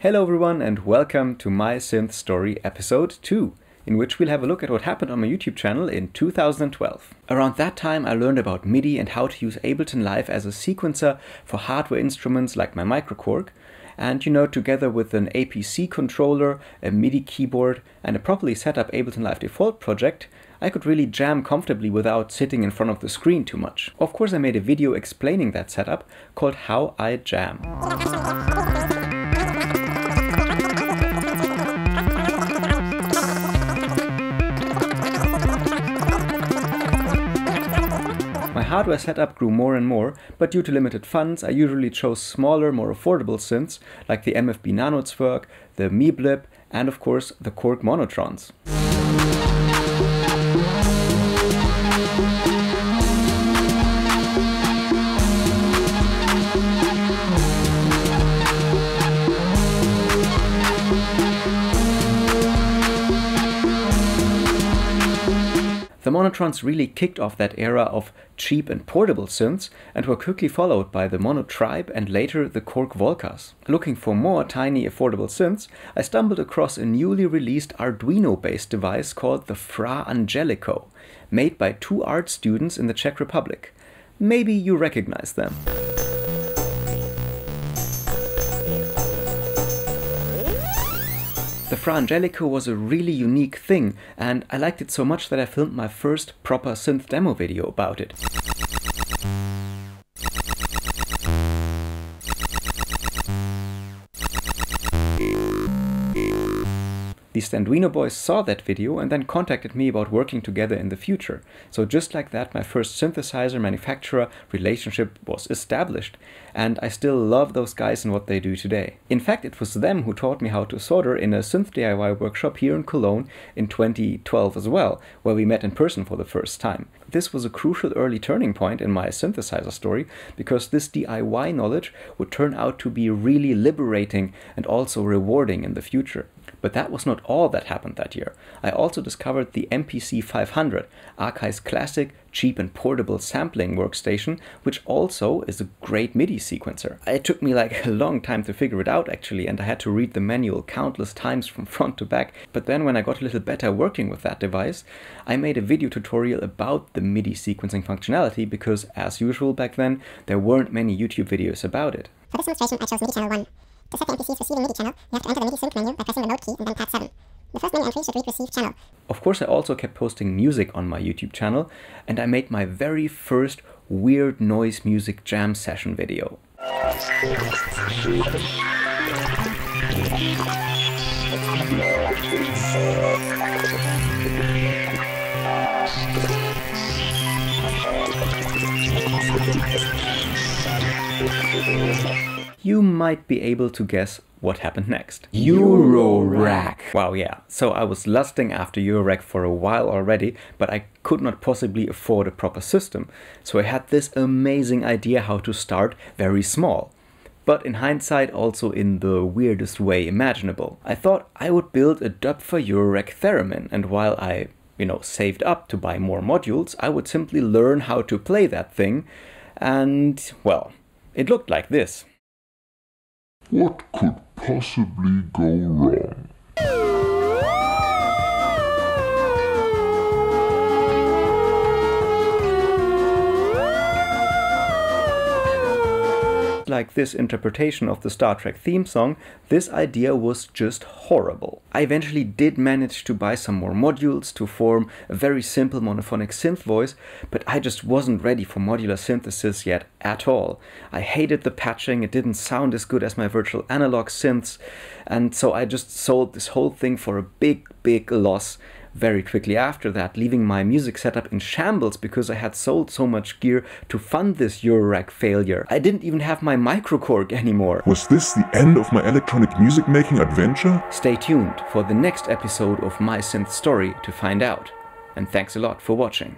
Hello everyone and welcome to my Synth Story episode 2, in which we'll have a look at what happened on my YouTube channel in 2012. Around that time I learned about MIDI and how to use Ableton Live as a sequencer for hardware instruments like my MicroKorg, and together with an APC controller, a MIDI keyboard and a properly set up Ableton Live default project, I could really jam comfortably without sitting in front of the screen too much. Of course I made a video explaining that setup called How I Jam. My hardware setup grew more and more, but due to limited funds I usually chose smaller, more affordable synths like the MFB Nanotzwerg, the MiBlip and of course the Korg Monotrons. The Monotrons really kicked off that era of cheap and portable synths and were quickly followed by the Monotribe and later the Korg Volcas. Looking for more tiny affordable synths, I stumbled across a newly released Arduino-based device called the FraAngelico, made by two art students in the Czech Republic. Maybe you recognize them. The FraAngelico was a really unique thing, and I liked it so much that I filmed my first proper synth demo video about it. The Standuino boys saw that video and then contacted me about working together in the future. So just like that, my first synthesizer manufacturer relationship was established. And I still love those guys and what they do today. In fact, it was them who taught me how to solder in a synth DIY workshop here in Cologne in 2012 as well, where we met in person for the first time. This was a crucial early turning point in my synthesizer story, because this DIY knowledge would turn out to be really liberating and also rewarding in the future. But that was not all that happened that year. I also discovered the MPC 500, Akai's classic, cheap and portable sampling workstation, which also is a great MIDI sequencer. It took me like a long time to figure it out actually, and I had to read the manual countless times from front to back. But then when I got a little better working with that device, I made a video tutorial about the MIDI sequencing functionality because, as usual back then, there weren't many YouTube videos about it. For this demonstration I chose MIDI channel 1. To set the MPC's receiving MIDI channel, you have to enter the MIDI sync menu by pressing the mode key and then tab 7. The first menu entry should read receive channel. Of course I also kept posting music on my YouTube channel, and I made my very first weird noise music jam session video. You might be able to guess what happened next. Eurorack! Wow, yeah. So I was lusting after Eurorack for a while already, but I could not possibly afford a proper system. So I had this amazing idea how to start very small. But in hindsight, also in the weirdest way imaginable. I thought I would build a Doepfer Eurorack Theremin, and while I, saved up to buy more modules, I would simply learn how to play that thing. And, well, it looked like this. What could possibly go wrong? Like this interpretation of the Star Trek theme song, this idea was just horrible. I eventually did manage to buy some more modules to form a very simple monophonic synth voice, but I just wasn't ready for modular synthesis yet at all. I hated the patching, it didn't sound as good as my virtual analog synths, and so I just sold this whole thing for a big loss very quickly after that, leaving my music setup in shambles because I had sold so much gear to fund this Eurorack failure. I didn't even have my MicroKorg anymore. Was this the end of my electronic music making adventure? Stay tuned for the next episode of My Synth Story to find out. And thanks a lot for watching.